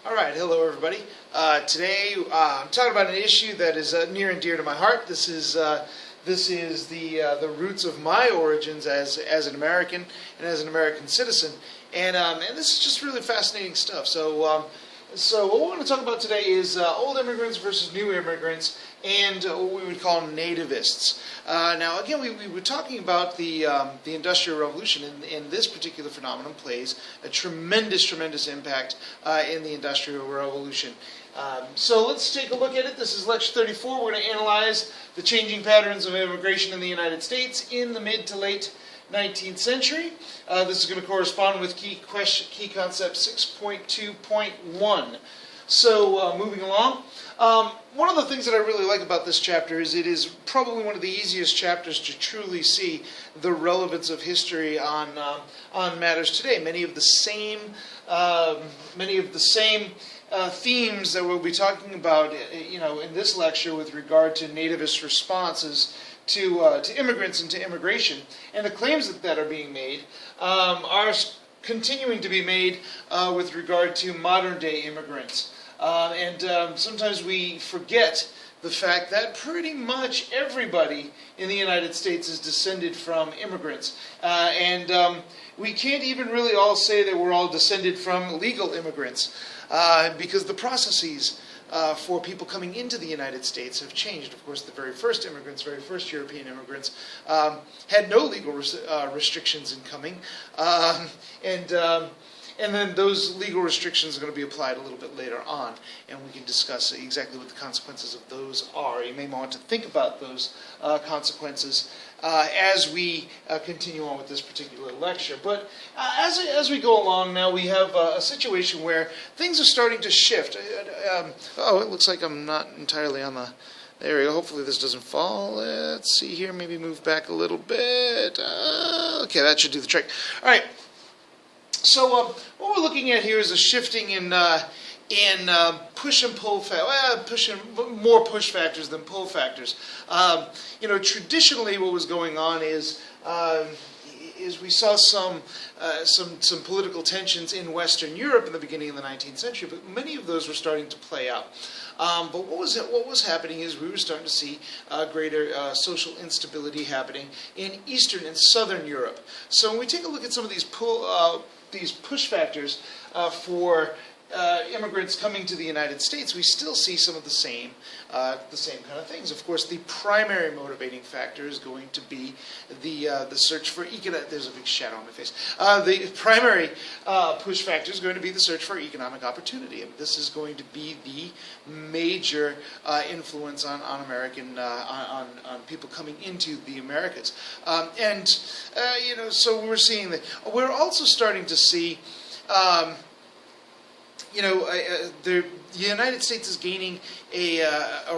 All right, hello everybody. Today I'm talking about an issue that is near and dear to my heart. This is the roots of my origins as an American and as an American citizen, and this is just really fascinating stuff. So what we're going to talk about today is old immigrants versus new immigrants, and what we would call nativists. Now, again, we were talking about the Industrial Revolution, and this particular phenomenon plays a tremendous impact in the Industrial Revolution. So let's take a look at it. This is lecture 34. We're going to analyze the changing patterns of immigration in the United States in the mid to late 19th century. This is going to correspond with key concept 6.2.1. So moving along, one of the things that I really like about this chapter is it is probably one of the easiest chapters to truly see the relevance of history on matters today. Many of the same themes that we'll be talking about, in this lecture with regard to nativist responses to immigrants and to immigration, and the claims that are being made are continuing to be made with regard to modern-day immigrants. Sometimes we forget the fact that pretty much everybody in the United States is descended from immigrants. We can't even really all say that we're all descended from legal immigrants because the processes for people coming into the United States have changed. Of course, the very first European immigrants, had no legal restrictions in coming, and then those legal restrictions are going to be applied a little bit later on, and we can discuss exactly what the consequences of those are. You may want to think about those consequences as we continue on with this particular lecture. But as we go along now, we have a situation where things are starting to shift. It looks like I'm not entirely on the... There we go. Hopefully this doesn't fall. Let's see here. Maybe move back a little bit. Okay, that should do the trick. All right. So what we're looking at here is a shifting in push and pull more push factors than pull factors. Traditionally, what was going on is we saw some political tensions in Western Europe in the beginning of the 19th century, but many of those were starting to play out. But what was happening is we were starting to see greater social instability happening in Eastern and Southern Europe. So when we take a look at some of these push factors for immigrants coming to the United States, we still see some of the same kind of things. Of course, the primary motivating factor is going to be the search for economic. There's a big shadow on my face. The primary push factor is going to be the search for economic opportunity, and this is going to be the major influence on American on people coming into the Americas. So we're seeing that. We're also starting to see. The United States is gaining a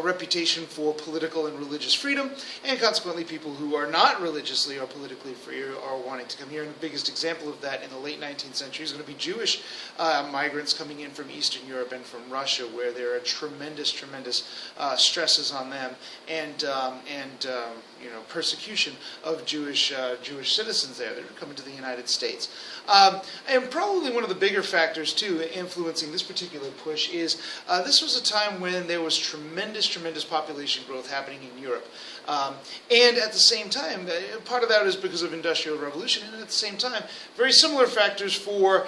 reputation for political and religious freedom, and consequently people who are not religiously or politically free are wanting to come here. And the biggest example of that in the late 19th century is going to be Jewish migrants coming in from Eastern Europe and from Russia, where there are tremendous stresses on them and persecution of Jewish citizens there that are coming to the United States. And probably one of the bigger factors, too, influencing this particular push is this was a time when there was tremendous population growth happening in Europe. And at the same time, part of that is because of Industrial Revolution, and at the same time, very similar factors for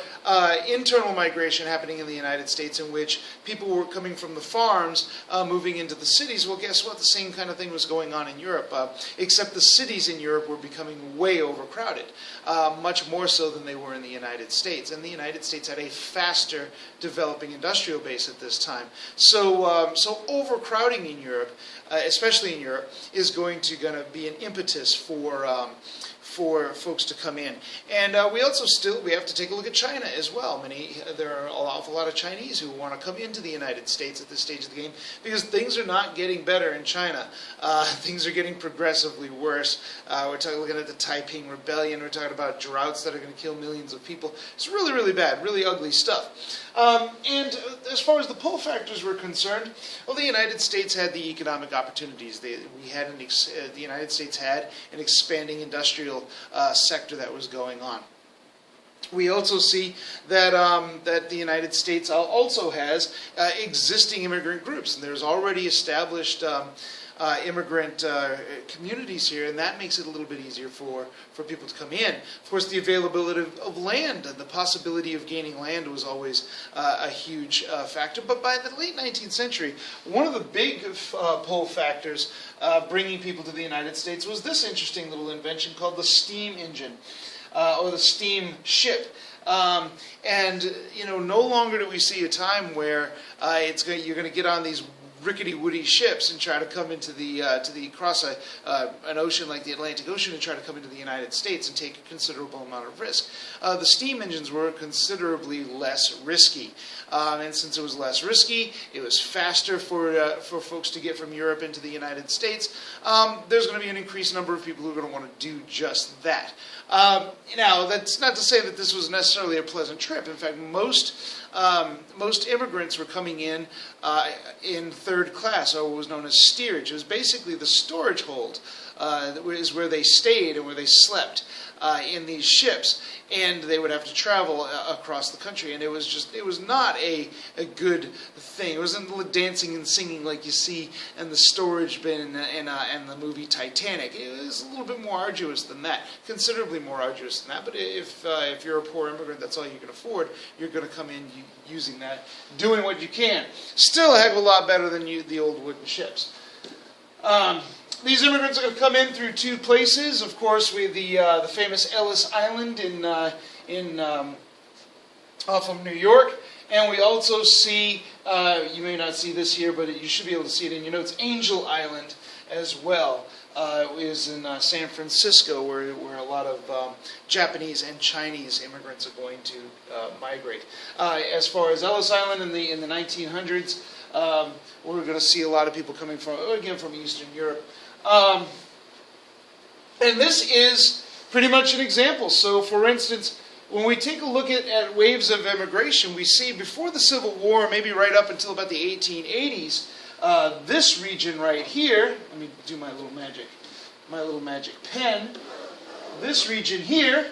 internal migration happening in the United States, in which people were coming from the farms, moving into the cities. Well, guess what? The same kind of thing was going on in Europe, except the cities in Europe were becoming way overcrowded, much more so than they were in the United States. And the United States had a faster developing industrial base at this time. So overcrowding in Europe, especially in Europe, is going to be an impetus for folks to come in. And we have to take a look at China as well. There are an awful lot of Chinese who want to come into the United States at this stage of the game because things are not getting better in China. Things are getting progressively worse. We're looking at the Taiping Rebellion. We're talking about droughts that are going to kill millions of people. It's really bad, really ugly stuff. And as far as the pull factors were concerned, well, the United States had the economic opportunities. The United States had an expanding industrial sector that was going on. We also see that that the United States also has existing immigrant groups, and there's already established immigrant communities here, and that makes it a little bit easier for people to come in. Of course, the availability of land and the possibility of gaining land was always a huge factor. But by the late 19th century, one of the big pull factors bringing people to the United States was this interesting little invention called the steam engine. Or the steam ship. And no longer do we see a time where you're going to get on these rickety-woody ships and try to come into cross an ocean like the Atlantic Ocean and try to come into the United States and take a considerable amount of risk. The steam engines were considerably less risky. And since it was less risky, it was faster for folks to get from Europe into the United States, there's going to be an increased number of people who are going to want to do just that. Now, that's not to say that this was necessarily a pleasant trip. In fact, most immigrants were coming in third class, or what was known as steerage. It was basically the storage hold, is where they stayed and where they slept in these ships, and they would have to travel across the country. And it was not a good thing. It wasn't dancing and singing like you see in the storage bin and the movie Titanic. It was a little bit more arduous than that, considerably more arduous than that. But if you're a poor immigrant, that's all you can afford. You're going to come in using that, doing what you can. Still a heck of a lot better than the old wooden ships. These immigrants are going to come in through two places. Of course, we the famous Ellis Island off of New York, and we also see, you may not see this here, but you should be able to see it in your notes, Angel Island as well. Is in San Francisco, where a lot of Japanese and Chinese immigrants are going to migrate. As far as Ellis Island in the 1900s, we're going to see a lot of people coming from Eastern Europe. And this is pretty much an example. So, for instance, when we take a look at waves of immigration, we see before the Civil War, maybe right up until about the 1880s, this region right here, let me do my little magic pen. This region here,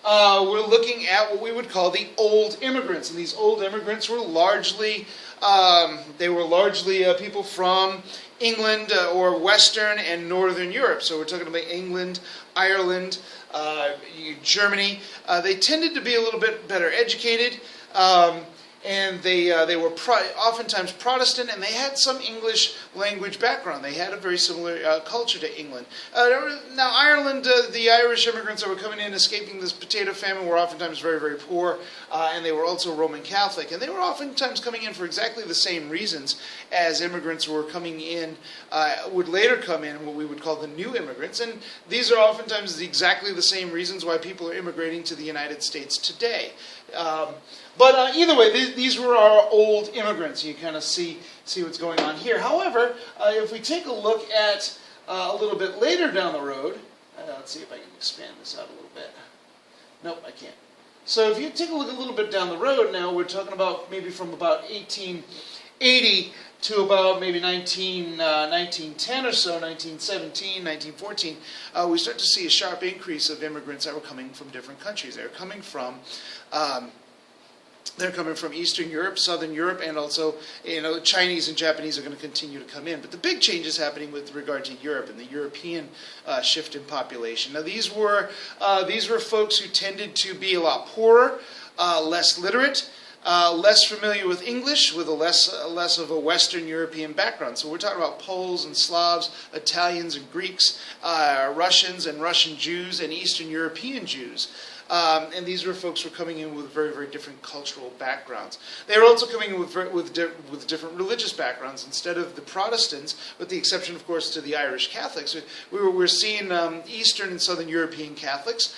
we're looking at what we would call the old immigrants, and these old immigrants were largely people from England or Western and Northern Europe. So we're talking about England, Ireland, Germany. They tended to be a little bit better educated. And they were oftentimes Protestant, and they had some English language background. They had a very similar culture to England. Now, Ireland, the Irish immigrants that were coming in, escaping this potato famine, were oftentimes very, very poor, and they were also Roman Catholic. And they were oftentimes coming in for exactly the same reasons as immigrants who were coming in, would later come in, what we would call the new immigrants. And these are oftentimes exactly the same reasons why people are immigrating to the United States today. But either way, these were our old immigrants. You kind of see what's going on here. However, if we take a look at a little bit later down the road, let's see if I can expand this out a little bit. Nope, I can't. So if you take a look a little bit down the road now, we're talking about maybe from about 1880 to about maybe 1910 or so, 1917, 1914, we start to see a sharp increase of immigrants that were coming from different countries. They're coming from Eastern Europe, Southern Europe, and also, Chinese and Japanese are going to continue to come in. But the big change is happening with regard to Europe and the European shift in population. Now, these were folks who tended to be a lot poorer, less literate, less familiar with English, with less of a Western European background. So we're talking about Poles and Slavs, Italians and Greeks, Russians and Russian Jews, and Eastern European Jews. And these were folks who were coming in with very, very different cultural backgrounds. They were also coming in with different religious backgrounds. Instead of the Protestants, with the exception, of course, to the Irish Catholics, we're seeing Eastern and Southern European Catholics,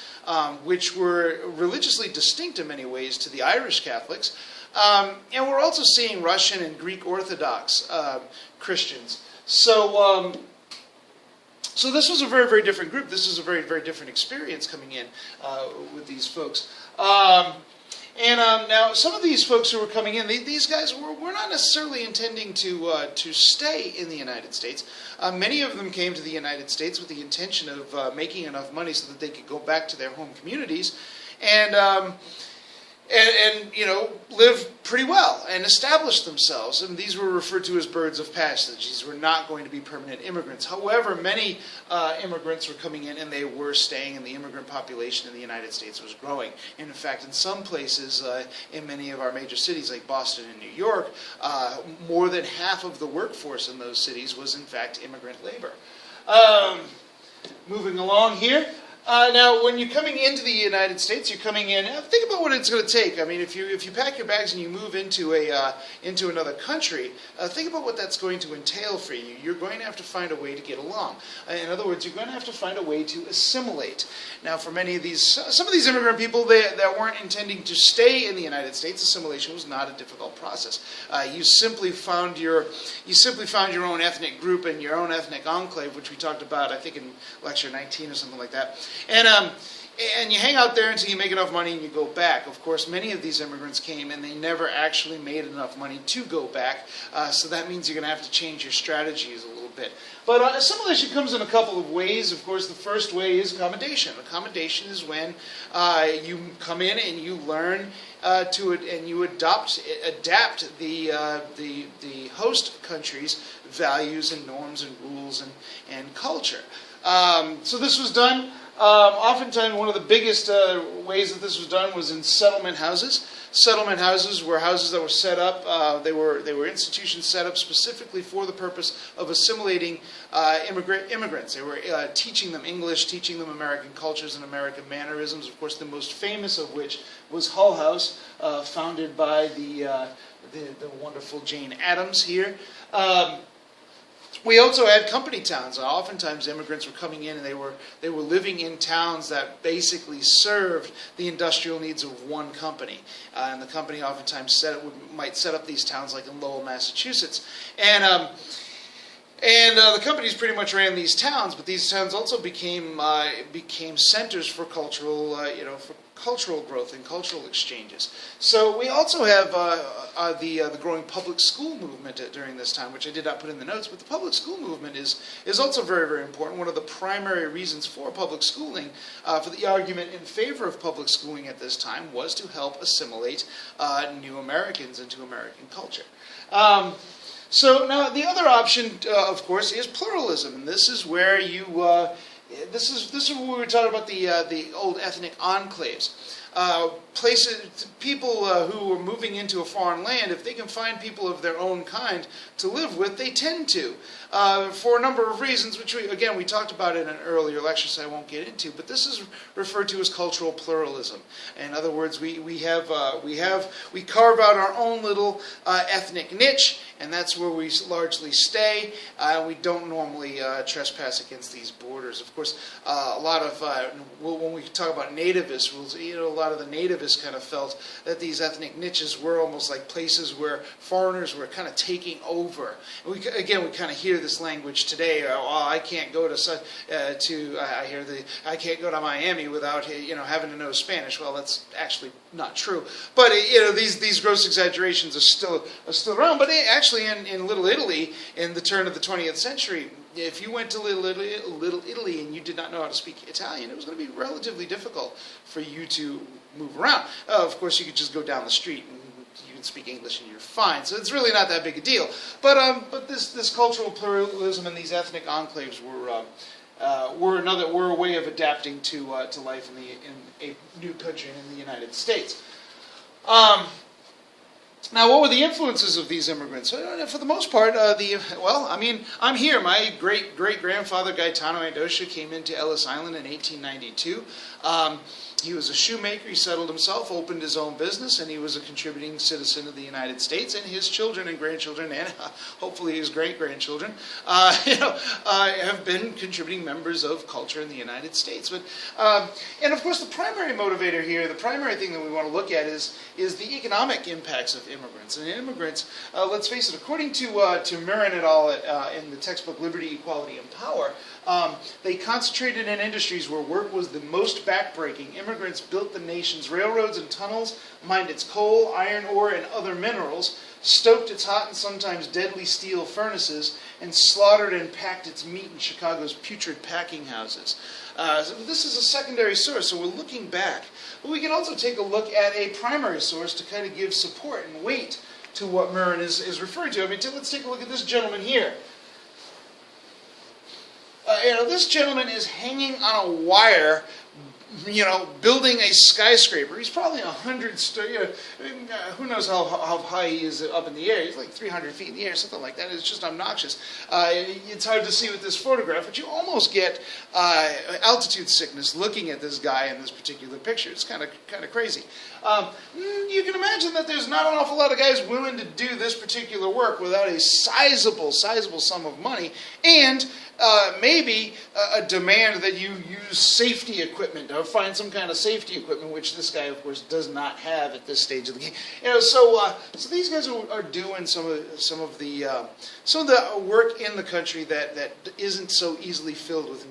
which were religiously distinct in many ways to the Irish Catholics. And we're also seeing Russian and Greek Orthodox Christians. So this was a very, very different group. This was a very, very different experience coming in with these folks. Now, some of these folks who were coming in, these guys were not necessarily intending to stay in the United States. Many of them came to the United States with the intention of making enough money so that they could go back to their home communities and you know, live pretty well and establish themselves. And these were referred to as birds of passage. These were not going to be permanent immigrants. However, many immigrants were coming in and they were staying, and the immigrant population in the United States was growing. And in fact, in some places, in many of our major cities like Boston and New York, more than half of the workforce in those cities was in fact immigrant labor. Moving along here. Now, when you're coming into the United States, you're coming in. Think about what it's going to take. I mean, if you pack your bags and you move into another country, think about what that's going to entail for you. You're going to have to find a way to get along. In other words, you're going to have to find a way to assimilate. Now, for many of these, some of these immigrant people that weren't intending to stay in the United States, assimilation was not a difficult process. You simply found your own ethnic group and your own ethnic enclave, which we talked about, I think, in lecture 19 or something like that. And you hang out there until you make enough money and you go back. Of course, many of these immigrants came and they never actually made enough money to go back. So that means you're going to have to change your strategies a little bit. But assimilation comes in a couple of ways. Of course, the first way is accommodation. Accommodation is when you come in and you learn to it, and you adapt the host country's values and norms and rules and culture. So this was done. Oftentimes, one of the biggest ways that this was done was in settlement houses. Settlement houses were houses that were set up. They were institutions set up specifically for the purpose of assimilating immigrants. They were teaching them English, teaching them American cultures and American mannerisms. Of course, the most famous of which was Hull House, founded by the wonderful Jane Addams here. We also had company towns. Oftentimes, immigrants were coming in and they were living in towns that basically served the industrial needs of one company. And the company oftentimes might set up these towns, like in Lowell, Massachusetts. And the companies pretty much ran these towns, but these towns also became centers for cultural growth and cultural exchanges. So we also have the growing public school movement during this time, which I did not put in the notes, but the public school movement is also very, very important. One of the primary reasons for public schooling, for the argument in favor of public schooling at this time, was to help assimilate new Americans into American culture. So now the other option, of course, is pluralism, and this is where you this is where we were talking about the old ethnic enclaves. People who are moving into a foreign land, if they can find people of their own kind to live with, they tend to, for a number of reasons, which we talked about in an earlier lecture, so I won't get into. But this is referred to as cultural pluralism. In other words, we carve out our own little ethnic niche, and that's where we largely stay. We don't normally trespass against these borders. Of course, a lot of when we talk about nativist rules, a lot of the nativists kind of felt that these ethnic niches were almost like places where foreigners were kind of taking over. And we kind of hear this language today. I can't go I can't go to Miami without having to know Spanish. Well, that's actually not true. But these gross exaggerations are still around. But actually, in Little Italy, in the turn of the 20th century, if you went to Little Italy and you did not know how to speak Italian, it was going to be relatively difficult for you to move around. Of course, you could just go down the street and you can speak English and you're fine. So it's really not that big a deal. But this cultural pluralism and these ethnic enclaves were a way of adapting to life in a new country in the United States. Now, what were the influences of these immigrants? For the most part, I'm here. My great-great-grandfather, Gaetano Andoscia, came into Ellis Island in 1892. He was a shoemaker. He settled himself, opened his own business, and he was a contributing citizen of the United States. And his children and grandchildren, and hopefully his great-grandchildren, have been contributing members of culture in the United States. And of course, the primary motivator here, the primary thing that we want to look at is the economic impacts of immigrants. And immigrants, let's face it, according to Mirren et al. In the textbook Liberty, Equality, and Power, they concentrated in industries where work was the most backbreaking. Immigrants built the nation's railroads and tunnels, mined its coal, iron ore, and other minerals, stoked its hot and sometimes deadly steel furnaces, and slaughtered and packed its meat in Chicago's putrid packing houses. So this is a secondary source, so we're looking back. But we can also take a look at a primary source to kind of give support and weight to what Murren is referring to. I mean, let's take a look at this gentleman here. This gentleman is hanging on a wire, building a skyscraper. He's probably 100 who knows how high he is up in the air. He's like 300 feet in the air, something like that. It's just obnoxious. It's hard to see with this photograph, but you almost get altitude sickness looking at this guy in this particular picture. It's kind of crazy. You can imagine that there's not an awful lot of guys willing to do this particular work without a sizable sum of money, and maybe a demand that you use safety equipment or find some kind of safety equipment, which this guy, of course, does not have at this stage of the game. So these guys are doing some of the work in the country that isn't so easily filled with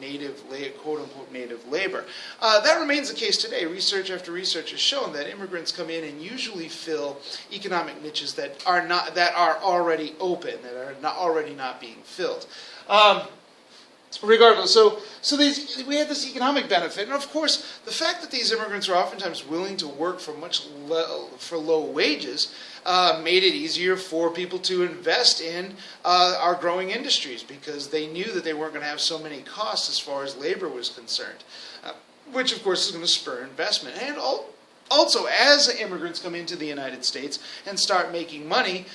quote unquote native labor. That remains the case today. Research after research has shown that immigrants come in and usually fill economic niches that are already open, that are already not being filled. Regardless, so we had this economic benefit, and of course, the fact that these immigrants are oftentimes willing to work for low wages made it easier for people to invest in our growing industries, because they knew that they weren't going to have so many costs as far as labor was concerned, which of course is going to spur investment. And also, as immigrants come into the United States and start making money,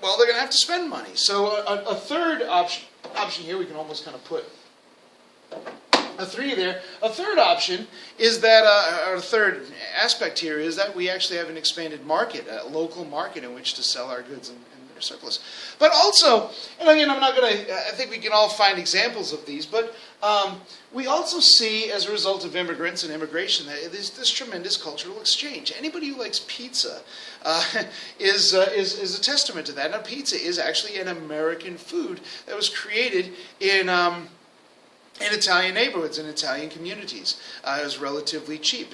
well, they're going to have to spend money. So a third option here, we can almost kind of put a 3 there. A third option is that, or a third aspect here is that we actually have an expanded market, a local market in which to sell our goods and their surplus. But also, and again, I think we can all find examples of these, but we also see, as a result of immigrants and immigration, that this tremendous cultural exchange. Anybody who likes pizza is a testament to that. Now, pizza is actually an American food that was created in Italian neighborhoods, in Italian communities. It was relatively cheap.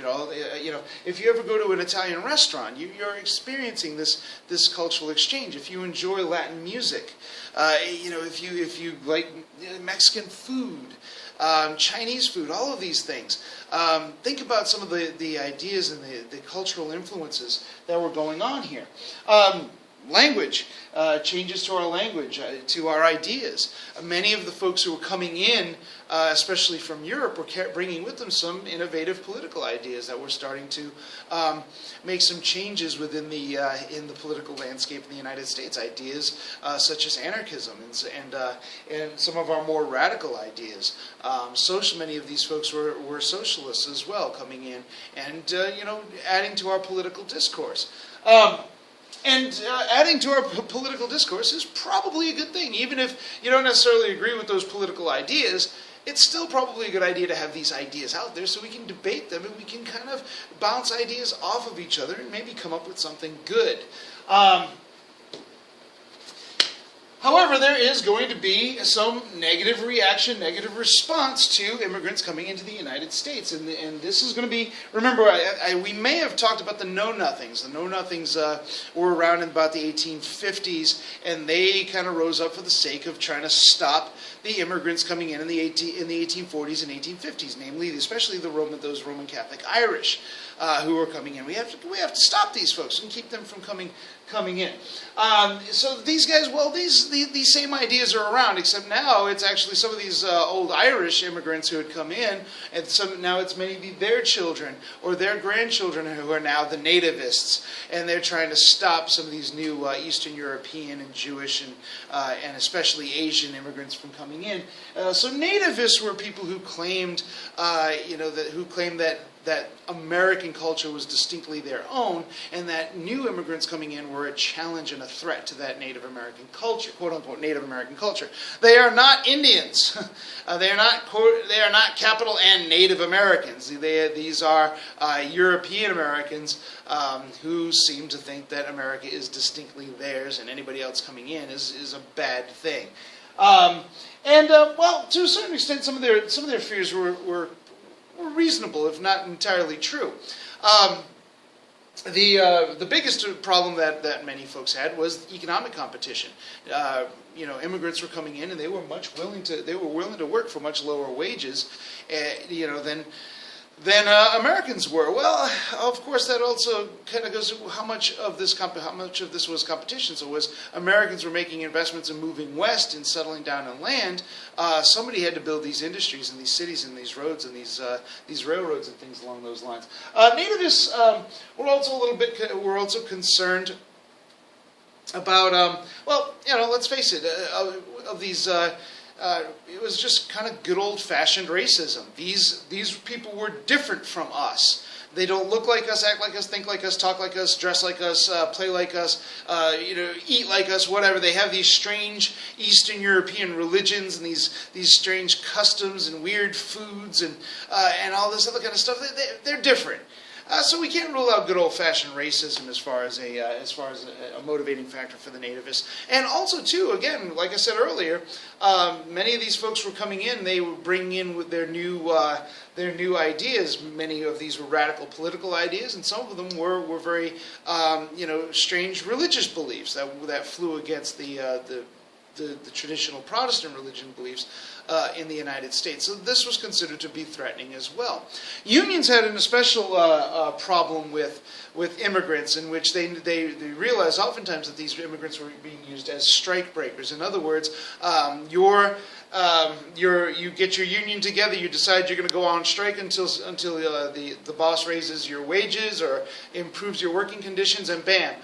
If you ever go to an Italian restaurant, you're experiencing this cultural exchange. If you enjoy Latin music, if you like Mexican food, Chinese food, all of these things. Think about some of the ideas and the cultural influences that were going on here. Language, changes to our language, to our ideas. Many of the folks who were coming in, especially from Europe, were bringing with them some innovative political ideas that were starting to make some changes within in the political landscape in the United States. Ideas such as anarchism and some of our more radical ideas. Many of these folks were socialists as well, coming in and adding to our political discourse. Adding to our political discourse is probably a good thing. Even if you don't necessarily agree with those political ideas, it's still probably a good idea to have these ideas out there so we can debate them and we can kind of bounce ideas off of each other and maybe come up with something good. However, there is going to be some negative reaction, negative response to immigrants coming into the United States. And this is going to be, remember, we may have talked about the Know-Nothings. The Know-Nothings were around in about the 1850s, and they kind of rose up for the sake of trying to stop the immigrants coming in the 1840s and 1850s, namely, especially those Roman Catholic Irish who were coming in. We have to stop these folks and keep them from coming in. So these guys, well, these same ideas are around, except now it's actually some of these old Irish immigrants who had come in, and now it's maybe their children or their grandchildren who are now the nativists, and they're trying to stop some of these new Eastern European and Jewish and especially Asian immigrants from coming in. So nativists were people who claimed, that American culture was distinctly their own, and that new immigrants coming in were a challenge and a threat to that Native American culture, quote-unquote Native American culture. They are not Indians. They are not capital N Native Americans. These are European Americans who seem to think that America is distinctly theirs, and anybody else coming in is a bad thing. Well, to a certain extent, some of their fears were reasonable, if not entirely true. The biggest problem that many folks had was economic competition. Immigrants were coming in, and they were willing to work for much lower wages, than Americans were. Well, of course, that also kind of goes to how much of this was competition. So, as Americans were making investments and moving west and settling down on land, somebody had to build these industries and these cities and these roads and these railroads and things along those lines. Nativists were also concerned about let's face it, of these. It was just kind of good old-fashioned racism. These people were different from us. They don't look like us, act like us, think like us, talk like us, dress like us, play like us, eat like us, whatever. They have these strange Eastern European religions and these strange customs and weird foods and all this other kind of stuff. They're different. So we can't rule out good old-fashioned racism as far as a motivating factor for the nativists. And also, too, again, like I said earlier, many of these folks were coming in. They were bringing in with their new ideas. Many of these were radical political ideas, and some of them were very strange religious beliefs that flew against the traditional Protestant religion beliefs in the United States. So this was considered to be threatening as well. Unions had an especial problem with immigrants, in which they realized oftentimes that these immigrants were being used as strike breakers. In other words, you get your union together, you decide you're going to go on strike until the boss raises your wages or improves your working conditions, and bam,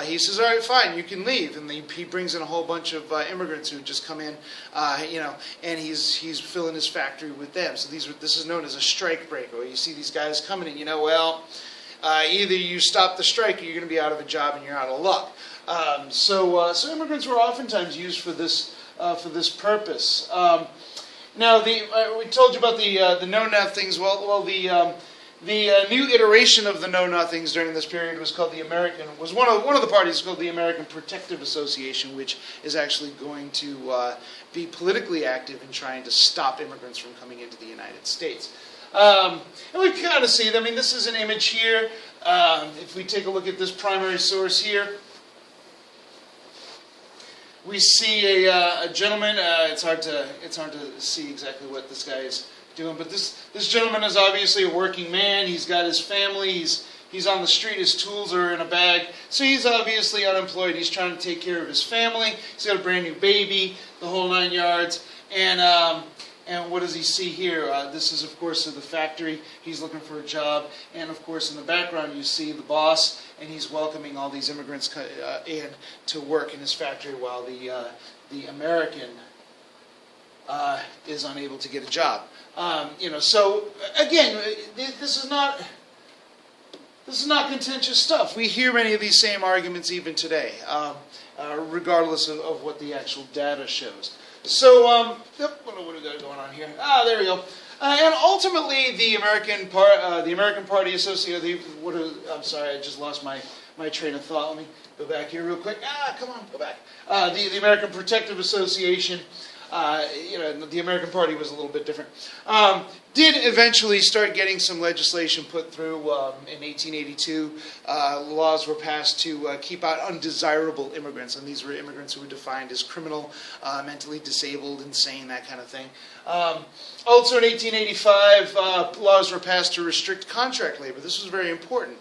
he says, all right, fine, you can leave. And he brings in a whole bunch of immigrants who just come in, and he's filling his factory with them. So this is known as a strike breaker. You see these guys coming in, either you stop the strike or you're going to be out of a job and you're out of luck. So immigrants were oftentimes used for this purpose. Now, we told you about the know-nothings. Well, the new iteration of the know-nothings during this period was called one of the parties called the American Protective Association, which is actually going to be politically active in trying to stop immigrants from coming into the United States. And we can kind of see, this is an image here. If we take a look at this primary source here, we see a gentleman. It's hard to see exactly what this guy is doing, but this gentleman is obviously a working man. He's got his family. He's on the street. His tools are in a bag, so he's obviously unemployed. He's trying to take care of his family. He's got a brand new baby, the whole 9 yards, and what does he see here? This is, of course, the factory. He's looking for a job. And, of course, in the background, you see the boss, and he's welcoming all these immigrants in to work in his factory while the American is unable to get a job. So, again, this is not contentious stuff. We hear many of these same arguments even today, regardless of what the actual data shows. So, what do we got going on here? There we go. And ultimately, the American Party Association. I'm sorry, I just lost my train of thought. Let me go back here real quick. Come on, go back. The American Protective Association. The American Party was a little bit different. Did eventually start getting some legislation put through in 1882. Laws were passed to keep out undesirable immigrants, and these were immigrants who were defined as criminal, mentally disabled, insane, that kind of thing. Also in 1885, laws were passed to restrict contract labor. This was very important.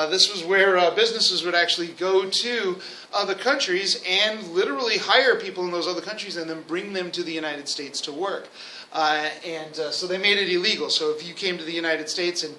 This was where businesses would actually go to other countries and literally hire people in those other countries and then bring them to the United States to work. So they made it illegal. So if you came to the United States and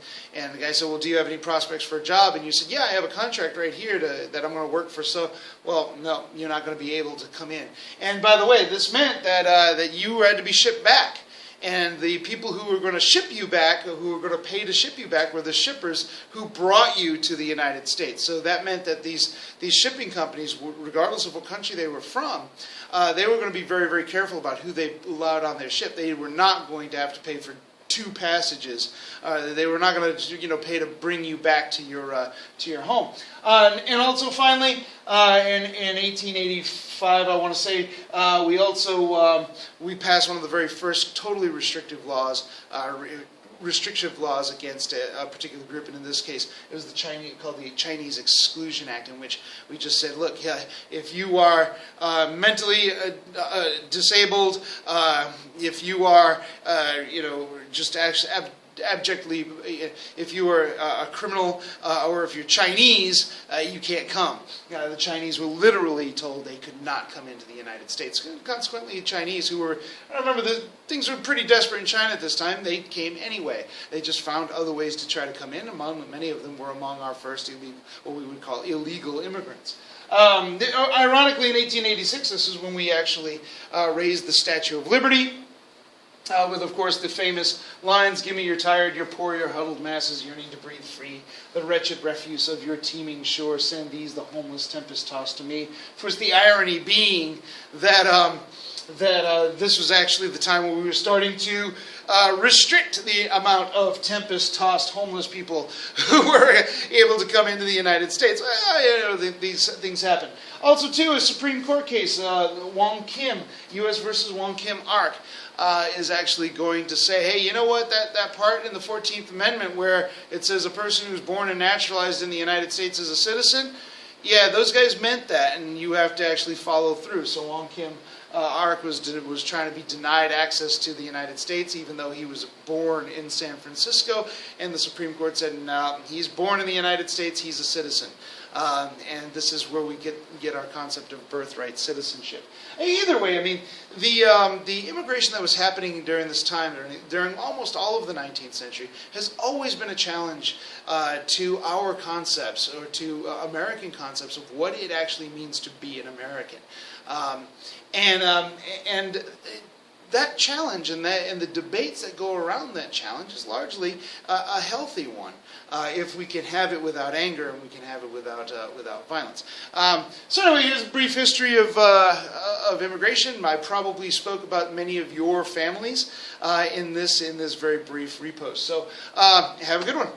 the guy said, well, do you have any prospects for a job? And you said, yeah, I have a contract right here that I'm going to work for. So, well, no, you're not going to be able to come in. And by the way, this meant that you had to be shipped back. And the people who were going to ship you back, who were going to pay to ship you back, were the shippers who brought you to the United States. So that meant that these shipping companies, regardless of what country they were from, they were going to be very, very careful about who they allowed on their ship. They were not going to have to pay for 2 passages. They were not going to pay to bring you back to your home. And also finally, in 1885, I want to say, we passed one of the very first totally restrictive laws restrictive laws against a particular group, and in this case, it was the Chinese, called the Chinese Exclusion Act, in which we just said, look, if you are mentally disabled, if you are, just abjectly, if you are a criminal or if you're Chinese, you can't come. The Chinese were literally told they could not come into the United States. Consequently, Chinese who were, I remember things were pretty desperate in China at this time, they came anyway. They just found other ways to try to come in. Many of them were among our first what we would call illegal immigrants. Ironically, in 1886, this is when we actually raised the Statue of Liberty. With, of course, the famous lines, "Give me your tired, your poor, your huddled masses yearning to breathe free. The wretched refuse of your teeming shore, send these, the homeless tempest-tossed, to me." Of course, the irony being that this was actually the time when we were starting to restrict the amount of tempest-tossed homeless people who were able to come into the United States. These things happen. Also, too, a Supreme Court case, Wong Kim, U.S. versus Wong Kim Ark, is actually going to say, hey, you know what, that part in the 14th Amendment where it says a person who's born and naturalized in the United States is a citizen, yeah, those guys meant that, and you have to actually follow through. So Wong Kim Ark was trying to be denied access to the United States, even though he was born in San Francisco, and the Supreme Court said, no, he's born in the United States, he's a citizen. And this is where we get our concept of birthright citizenship. Either way, I mean, the immigration that was happening during this time, during almost all of the 19th century, has always been a challenge to our concepts, or to American concepts, of what it actually means to be an American. And that challenge and the debates that go around that challenge is largely a healthy one, if we can have it without anger and we can have it without violence. So anyway, here's a brief history of immigration. I probably spoke about many of your families in this very brief repost. So have a good one.